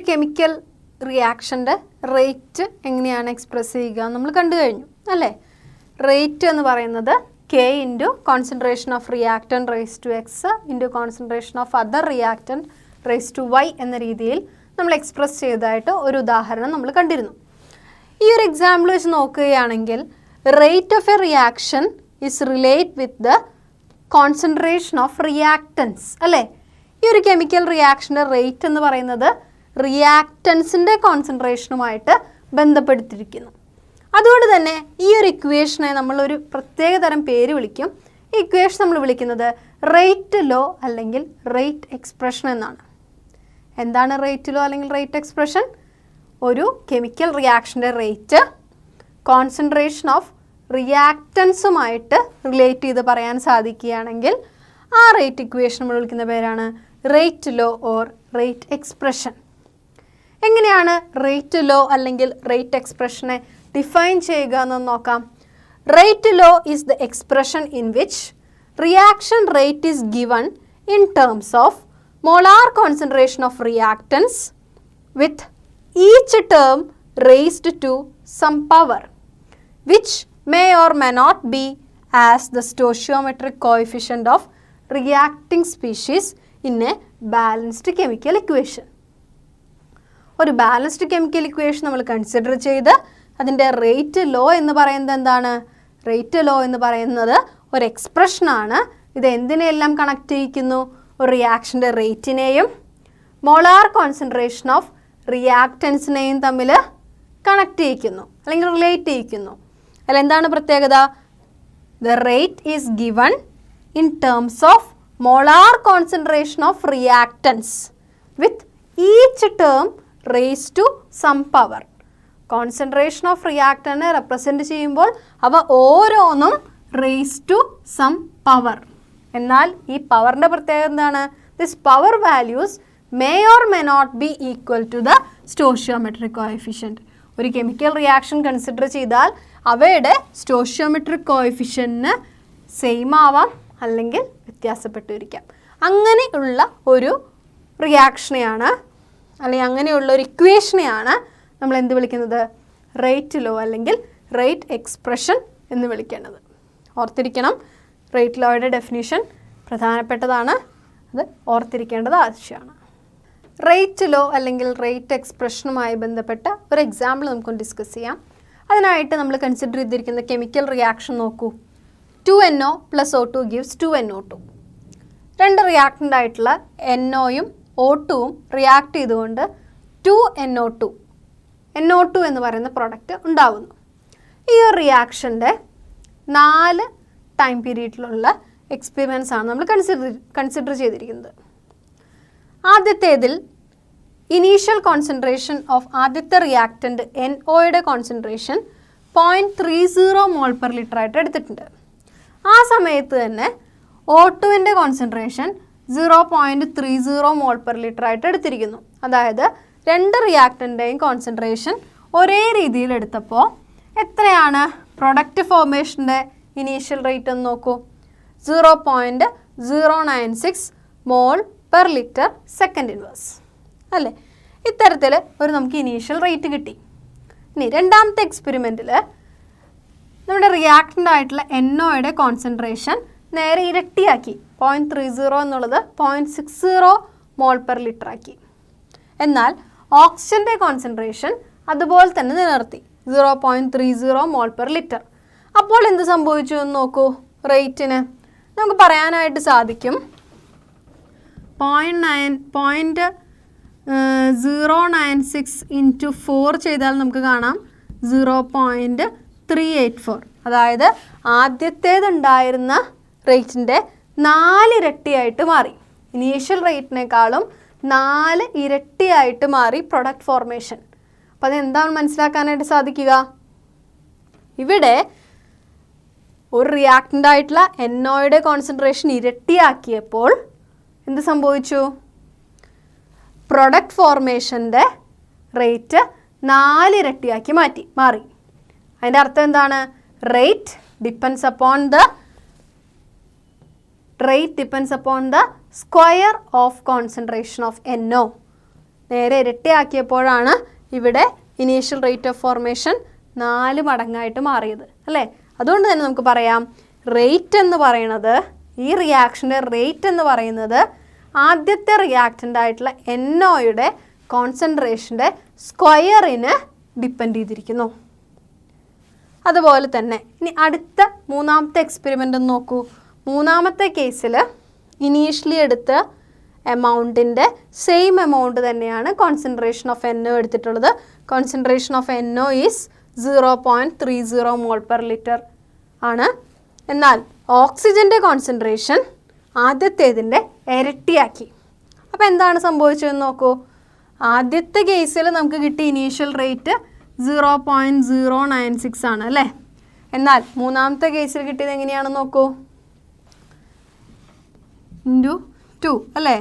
Chemical റിയാക്ഷൻ്റെ rate എങ്ങനെയാണ് express ചെയ്യുക നമ്മൾ കണ്ടു കഴിഞ്ഞു അല്ലേ. റേറ്റ് എന്ന് പറയുന്നത് K into concentration of reactant raise to X into concentration of other reactant raise to Y എന്ന രീതിയിൽ നമ്മൾ എക്സ്പ്രസ് ചെയ്തതായിട്ട് ഒരു ഉദാഹരണം നമ്മൾ കണ്ടിരുന്നു. ഈ ഒരു എക്സാമ്പിൾ വെച്ച് നോക്കുകയാണെങ്കിൽ rate of A reaction is relate with the concentration of reactance അല്ലേ. ഈ ഒരു കെമിക്കൽ റിയാക്ഷൻ്റെ റേറ്റ് എന്ന് പറയുന്നത് റിയാക്റ്റൻസിൻ്റെ കോൺസെൻട്രേഷനുമായിട്ട് ബന്ധപ്പെടുത്തിയിരിക്കുന്നു. അതുകൊണ്ട് തന്നെ ഈ ഒരു ഇക്വേഷനെ നമ്മളൊരു പ്രത്യേക തരം പേര് വിളിക്കും. ഈ ഇക്വേഷൻ നമ്മൾ വിളിക്കുന്നത് റേറ്റ് ലോ അല്ലെങ്കിൽ റേറ്റ് എക്സ്പ്രഷൻ എന്നാണ്. എന്താണ് റേറ്റ് ലോ അല്ലെങ്കിൽ റേറ്റ് എക്സ്പ്രഷൻ? ഒരു കെമിക്കൽ റിയാക്ഷൻ്റെ റേറ്റ് കോൺസെൻട്രേഷൻ ഓഫ് റിയാക്റ്റൻസുമായിട്ട് റിലേറ്റ് ചെയ്ത് പറയാൻ സാധിക്കുകയാണെങ്കിൽ ആ റേറ്റ് ഇക്വേഷൻ നമ്മൾ വിളിക്കുന്ന പേരാണ് rate law or rate expression. എങ്ങനെയാണ് റേറ്റ് ലോ അല്ലെങ്കിൽ റേറ്റ് എക്സ്പ്രഷനെ ഡിഫൈൻ ചെയ്യുക എന്ന് നോക്കാം. Rate law is the expression in which reaction rate is given in terms of molar concentration of reactants with each term raised to some power which may or may not be as the stoichiometric coefficient of reacting species in a balanced chemical equation. ഒരു balanced chemical equation നമ്മൾ consider ചെയ്ത് അതിൻ്റെ rate law എന്ന് പറയുന്നത് എന്താണ്? Rate law എന്ന് പറയുന്നത് ഒരു എക്സ്പ്രഷനാണ്. ഇത് എന്തിനെല്ലാം കണക്ട് ചെയ്യിക്കുന്നു? ഒരു റിയാക്ഷൻ്റെ റേറ്റിനെയും മോളാർ കോൺസെൻട്രേഷൻ ഓഫ് റിയാക്റ്റൻസിനെയും തമ്മിൽ കണക്ട് ചെയ്യിക്കുന്നു അല്ലെങ്കിൽ റിലേറ്റ് ചെയ്യിക്കുന്നു. അതിൽ എന്താണ് പ്രത്യേകത? The rate is given in terms of molar concentration of reactants with each term raise to some power. Concentration of റിയാക്റ്റൻറ്റിനെ റെപ്രസെൻറ്റ് ചെയ്യുമ്പോൾ അവ ഓരോന്നും റേസ് ടു സം പവർ. എന്നാൽ ഈ പവറിൻ്റെ പ്രത്യേകത എന്താണ്? This power values may or may not be equal to the stoichiometric coefficient. ഒരു കെമിക്കൽ റിയാക്ഷൻ കൺസിഡർ ചെയ്താൽ അവയുടെ സ്റ്റോഷിയോമെട്രിക് കോഎഫിഷ്യൻറ്റിന് സെയിം ആവാം അല്ലെങ്കിൽ വ്യത്യാസപ്പെട്ടിരിക്കാം. അങ്ങനെയുള്ള ഒരു റിയാക്ഷനെയാണ് അല്ലെങ്കിൽ അങ്ങനെയുള്ള ഒരു ഇക്വേഷനെയാണ് നമ്മൾ എന്ത് വിളിക്കുന്നത്? റേറ്റ് ലോ അല്ലെങ്കിൽ റേറ്റ് എക്സ്പ്രഷൻ എന്ന് വിളിക്കേണ്ടത്. ഓർത്തിരിക്കണം, റേറ്റ് ലോയുടെ ഡെഫിനിഷൻ പ്രധാനപ്പെട്ടതാണ്, അത് ഓർത്തിരിക്കേണ്ടത് ആവശ്യമാണ്. റേറ്റ് ലോ അല്ലെങ്കിൽ റേറ്റ് എക്സ്പ്രഷനുമായി ബന്ധപ്പെട്ട ഒരു എക്സാമ്പിൾ നമുക്ക് ഡിസ്കസ് ചെയ്യാം. അതിനായിട്ട് നമ്മൾ കൺസിഡർ ചെയ്തിരിക്കുന്ന കെമിക്കൽ റിയാക്ഷൻ നോക്കൂ. 2NO + O2 gives 2NO2. രണ്ട് റിയാക്റ്റൻ്റ് ആയിട്ടുള്ള NOയും O2വും റിയാക്ട് ചെയ്തുകൊണ്ട് 2NO2 എന്ന് പറയുന്ന പ്രോഡക്റ്റ് ഉണ്ടാവുന്നു. ഈ ഒരു റിയാക്ഷൻ്റെ 4 ടൈം പീരീഡിലുള്ള എക്സ്പെരിമെൻറ്റ്സ് ആണ് നമ്മൾ കൺസിഡർ ചെയ്തിരിക്കുന്നത്. ആദ്യത്തേതിൽ ഇനീഷ്യൽ കോൺസെൻട്രേഷൻ ഓഫ് ആദ്യത്തെ റിയാക്റ്റൻ്റ് NOയുടെ കോൺസെൻട്രേഷൻ 0.30 mol/L ആയിട്ട് എടുത്തിട്ടുണ്ട്. ആ സമയത്ത് തന്നെ O2വിൻ്റെ കോൺസെൻട്രേഷൻ 0.30 mol/L ആയിട്ട് എടുത്തിരിക്കുന്നു. അതായത് രണ്ട് റിയാക്റ്റൻ്റെയും കോൺസെൻട്രേഷൻ ഒരേ രീതിയിൽ എടുത്തപ്പോൾ എത്രയാണ് പ്രൊഡക്റ്റ് ഫോർമേഷൻ്റെ ഇനീഷ്യൽ റേറ്റ് എന്ന് നോക്കൂ. 0.096 mol/L സെക്കൻഡ് ഇൻവേഴ്സ് അല്ലേ. ഇത്തരത്തിൽ ഒരു നമുക്ക് ഇനീഷ്യൽ റേറ്റ് കിട്ടി. ഇനി രണ്ടാമത്തെ എക്സ്പെരിമെൻറ്റിൽ നമ്മുടെ റിയാക്റ്റൻ്റ് ആയിട്ടുള്ള NOയുടെ കോൺസെൻട്രേഷൻ നേരെ ഇരട്ടിയാക്കി. 0.30 എന്നുള്ളത് 0.60 mol/L ആക്കി. എന്നാൽ ഓക്സിജൻ്റെ കോൺസെൻട്രേഷൻ അതുപോലെ തന്നെ നിലനിർത്തി 0.30 mol/L. അപ്പോൾ എന്ത് സംഭവിച്ചു എന്ന് നോക്കൂ. റേറ്റിന് നമുക്ക് പറയാനായിട്ട് സാധിക്കും 0.096 × 4 ചെയ്താൽ നമുക്ക് കാണാം 0.384. അതായത് ആദ്യത്തേതുണ്ടായിരുന്ന റേറ്റിൻ്റെ 4 ഇരട്ടിയായിട്ട് മാറി. ഇനീഷ്യൽ റേറ്റിനേക്കാളും 4 ഇരട്ടിയായിട്ട് മാറി പ്രൊഡക്റ്റ് ഫോർമേഷൻ. അപ്പോൾ അതെന്താണ് മനസ്സിലാക്കാനായിട്ട് സാധിക്കുക? ഇവിടെ ഒരു റിയാക്റ്റൻ്റ് ആയിട്ടുള്ള NOയുടെ കോൺസെൻട്രേഷൻ ഇരട്ടിയാക്കിയപ്പോൾ എന്ത് സംഭവിച്ചു? പ്രൊഡക്റ്റ് ഫോർമേഷൻ്റെ റേറ്റ് 4 ഇരട്ടിയാക്കി മാറി. അതിൻ്റെ അർത്ഥം എന്താണ്? Rate depends upon the square of concentration of NO. നേരെ ഇരട്ടിയാക്കിയപ്പോഴാണ് ഇവിടെ ഇനീഷ്യൽ റേറ്റ് ഓഫ് ഫോർമേഷൻ 4 മടങ്ങായിട്ട് മാറിയത് അല്ലേ? അതുകൊണ്ട് തന്നെ നമുക്ക് പറയാം റേറ്റ് എന്ന് പറയുന്നത്, ഈ റിയാക്ഷൻ്റെ റേറ്റ് എന്ന് പറയുന്നത് ആദ്യത്തെ റിയാക്റ്റൻ്റ് ആയിട്ടുള്ള NOയുടെ കോൺസെൻട്രേഷൻ്റെ സ്ക്വയറിന് ഡിപ്പെൻഡ് ചെയ്തിരിക്കുന്നു. അതുപോലെ തന്നെ ഇനി അടുത്ത മൂന്നാമത്തെ എക്സ്പെരിമെൻ്റ് ഒന്ന് നോക്കൂ. മൂന്നാമത്തെ കേസിൽ ഇനീഷ്യലി എടുത്ത എമൗണ്ടിൻ്റെ സെയിം എമൗണ്ട് തന്നെയാണ് കോൺസെൻട്രേഷൻ ഓഫ് NO എടുത്തിട്ടുള്ളത്. Concentration of NO is 0.30 mole per litre ആണ്. എന്നാൽ ഓക്സിജൻ്റെ കോൺസെൻട്രേഷൻ ആദ്യത്തേതിൻ്റെ ഇരട്ടിയാക്കി. അപ്പോൾ എന്താണ് സംഭവിച്ചതെന്ന് നോക്കൂ. ആദ്യത്തെ കേസിൽ നമുക്ക് കിട്ടിയ ഇനീഷ്യൽ റേറ്റ് 0.096 ആണ് അല്ലേ? എന്നാൽ മൂന്നാമത്തെ കേസിൽ കിട്ടിയത് എങ്ങനെയാണെന്ന് നോക്കൂ. × 2 അല്ലേ?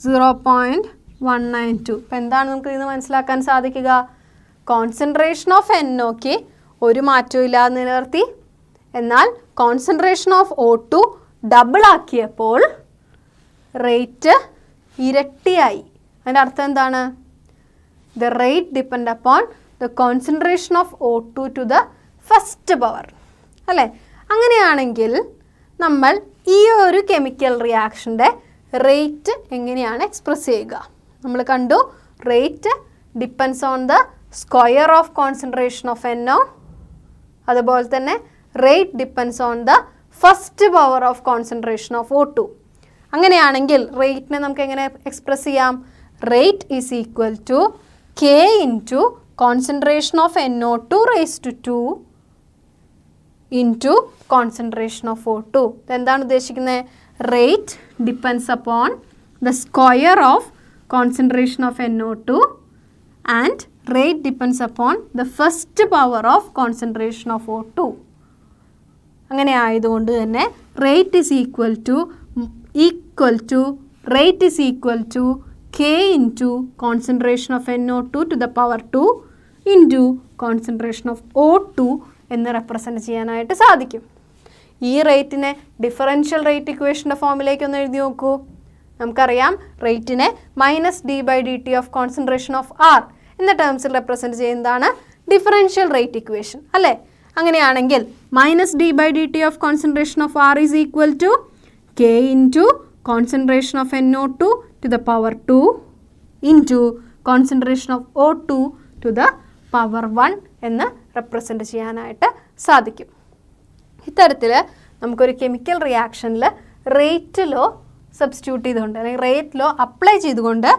0.192. അപ്പോൾ എന്താണ് നമുക്ക് ഇതിന് മനസ്സിലാക്കാൻ സാധിക്കുക? കോൺസെൻട്രേഷൻ ഓഫ് NOക്ക് ഒരു മാറ്റവും ഇല്ലാതെ നിലനിർത്തി. എന്നാൽ കോൺസെൻട്രേഷൻ ഓഫ് O2 ഡബിൾ ആക്കിയപ്പോൾ റേറ്റ് ഇരട്ടിയായി. അതിൻ്റെ അർത്ഥം എന്താണ്? The rate depend upon the concentration of O2 to the first power. അല്ലേ? അങ്ങനെയാണെങ്കിൽ നമ്മൾ ഈ ഒരു കെമിക്കൽ റിയാക്ഷൻ്റെ റേറ്റ് എങ്ങനെയാണ് എക്സ്പ്രസ് ചെയ്യുക? നമ്മൾ കണ്ടു rate depends on the square of concentration of NO. അതുപോലെ തന്നെ rate depends on the first power of concentration of O2. അങ്ങനെയാണെങ്കിൽ റേറ്റിനെ നമുക്ക് എങ്ങനെ എക്സ്പ്രസ് ചെയ്യാം? Rate is equal to K into concentration of NO2 raise to 2 into concentration of O2. എന്താണ് ഉദ്ദേശിക്കുന്നത്? Rate depends upon the square of concentration of NO2 and rate depends upon the first power of concentration of O2. അങ്ങനെ ആയതുകൊണ്ട് തന്നെ rate is equal to rate is equal to K into concentration of NO2 to the power 2 into concentration of O2 എന്ന് represent ചെയ്യാനായിട്ട് സാധിക്കും. ഈ റേറ്റിനെ differential rate ഇക്വേഷൻ്റെ ഫോമിലേക്ക് ഒന്ന് എഴുതി നോക്കൂ. നമുക്കറിയാം റേറ്റിനെ -d/dt of concentration of R എന്ന ടേംസിൽ റെപ്രസെൻറ്റ് ചെയ്യുന്നതാണ് ഡിഫറൻഷ്യൽ റേറ്റ് ഇക്വേഷൻ അല്ലേ? അങ്ങനെയാണെങ്കിൽ -d/dt of concentration of R is equal to K into concentration of NO2 to the power 2 into concentration of O2 to the power 1 എന്ന് represent ചെയ്യാനായിട്ട് സാധിക്കും. ഇത്തരത്തിൽ നമുക്കൊരു കെമിക്കൽ റിയാക്ഷനിൽ റേറ്റ് ലോ സബ്സ്റ്റിറ്റ്യൂട്ട് ചെയ്തുകൊണ്ട് അല്ലെങ്കിൽ rate law apply ചെയ്തുകൊണ്ട്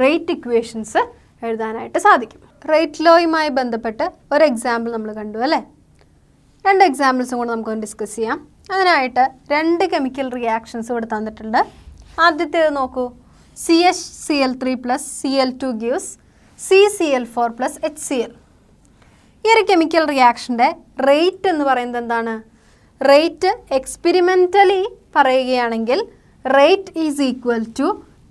rate equations എഴുതാനായിട്ട് സാധിക്കും. റേറ്റ് ലോയുമായി ബന്ധപ്പെട്ട് ഒരു എക്സാമ്പിൾ നമ്മൾ കണ്ടു അല്ലേ? 2 എക്സാമ്പിൾസും കൂടെ നമുക്ക് ഡിസ്കസ് ചെയ്യാം. അതിനായിട്ട് 2 കെമിക്കൽ റിയാക്ഷൻസ് ഇവിടെ തന്നിട്ടുണ്ട്. ആദ്യത്തേത് നോക്കൂ. CHCl3 plus Cl2 gives CCl4 plus HCl. ഈ ഒരു കെമിക്കൽ റിയാക്ഷൻ്റെ റേറ്റ് എന്ന് പറയുന്നത് എന്താണ്? റേറ്റ് എക്സ്പെരിമെൻ്റലി പറയുകയാണെങ്കിൽ rate is equal to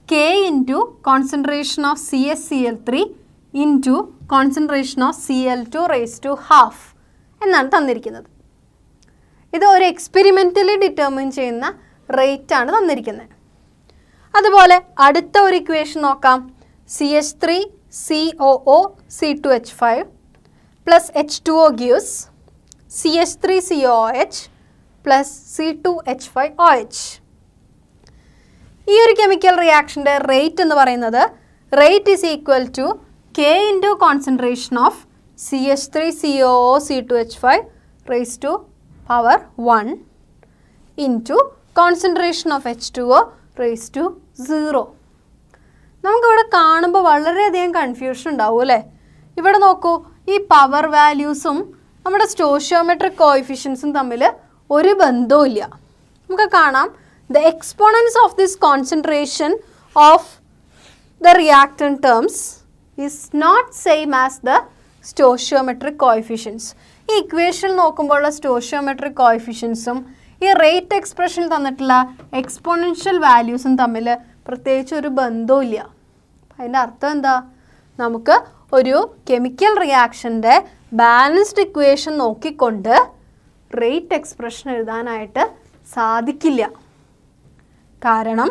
K into concentration of CHCl3 into concentration of Cl2 raise to half എന്നാണ് തന്നിരിക്കുന്നത്. ഇത് ഒരു എക്സ്പെരിമെൻ്റലി ഡിറ്റർമിൻ ചെയ്യുന്ന റേറ്റാണ് തന്നിരിക്കുന്നത്. അതുപോലെ അടുത്ത ഒരു ഇക്വേഷൻ നോക്കാം. CH3COO C2H5 plus H2O gives CH3COOH plus C2H5OH. ഈ ഒരു കെമിക്കൽ റിയാക്ഷൻ്റെ റേറ്റ് എന്ന് പറയുന്നത് rate is equal to K into concentration of CH3COO C2H5 raise to power 1 into concentration of H2O raise to 0. നമുക്കിവിടെ കാണുമ്പോൾ വളരെയധികം കൺഫ്യൂഷൻ ഉണ്ടാവും അല്ലേ? ഇവിടെ നോക്കൂ, ഈ പവർ വാല്യൂസും നമ്മുടെ സ്റ്റോഷിയോമെട്രിക് കോഎഫിഷ്യൻസും തമ്മിൽ ഒരു ബന്ധവുമില്ല. നമുക്ക് കാണാം the exponents of this concentration of the reactant terms is not same as the stoichiometric coefficients. ഈ ഇക്വേഷൻ നോക്കുമ്പോഴുള്ള സ്റ്റോഷിയോമെട്രിക് കോഎഫിഷ്യൻസും ഈ റേറ്റ് എക്സ്പ്രഷനിൽ തന്നിട്ടുള്ള എക്സ്പോണൻഷ്യൽ വാല്യൂസും തമ്മിൽ പ്രത്യേകിച്ച് ഒരു ബന്ധവുമില്ല. അതിൻ്റെ അർത്ഥം എന്താ? നമുക്ക് ഒരു കെമിക്കൽ റിയാക്ഷൻ്റെ ബാലൻസ്ഡ് ഇക്വേഷൻ നോക്കിക്കൊണ്ട് റേറ്റ് എക്സ്പ്രഷൻ എഴുതാനായിട്ട് സാധിക്കില്ല. കാരണം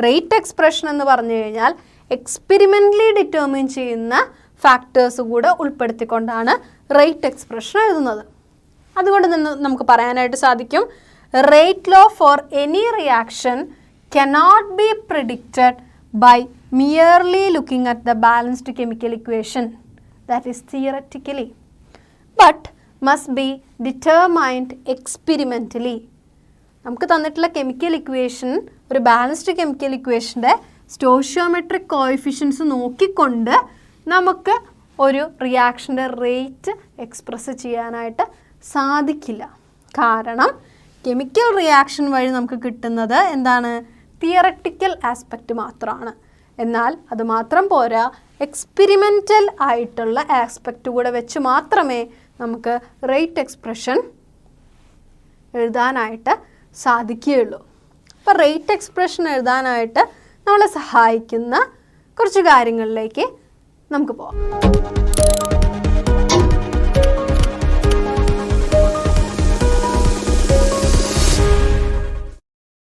റേറ്റ് എക്സ്പ്രഷൻ എന്ന് പറഞ്ഞു കഴിഞ്ഞാൽ എക്സ്പെരിമെൻ്റലി ഡിറ്റർമിൻ ചെയ്യുന്ന ഫാക്ടേഴ്സ് കൂടെ ഉൾപ്പെടുത്തിക്കൊണ്ടാണ് റേറ്റ് എക്സ്പ്രഷൻ എഴുതുന്നത്. അതുകൊണ്ട് തന്നെ നമുക്ക് പറയാനായിട്ട് സാധിക്കും, rate law for any reaction cannot be predicted by merely looking at the balanced chemical equation, that is theoretically, but must be determined experimentally. നമുക്ക് തന്നിട്ടുള്ള കെമിക്കൽ ഇക്വേഷൻ, ഒരു ബാലൻസ്ഡ് കെമിക്കൽ ഇക്വേഷൻ്റെ സ്റ്റോഷിയോമെട്രിക് കോഎഫിഷ്യൻസ് നോക്കിക്കൊണ്ട് നമുക്ക് ഒരു റിയാക്ഷൻ്റെ റേറ്റ് എക്സ്പ്രസ് ചെയ്യാനായിട്ട് സാധിക്കില്ല. കാരണം chemical reaction വഴി നമുക്ക് കിട്ടുന്നത് എന്താണ്? തിയററ്റിക്കൽ ആസ്പെക്റ്റ് മാത്രമാണ്. എന്നാൽ അത് മാത്രം പോരാ, എക്സ്പെരിമെൻ്റൽ ആയിട്ടുള്ള ആസ്പെക്റ്റ് കൂടെ വെച്ച് മാത്രമേ നമുക്ക് റേറ്റ് എക്സ്പ്രഷൻ എഴുതാനായിട്ട് സാധിക്കുകയുള്ളൂ. അപ്പോൾ റേറ്റ് എക്സ്പ്രഷൻ എഴുതാനായിട്ട് നമ്മളെ സഹായിക്കുന്ന കുറച്ച് കാര്യങ്ങളിലേക്ക് നമുക്ക് പോകാം.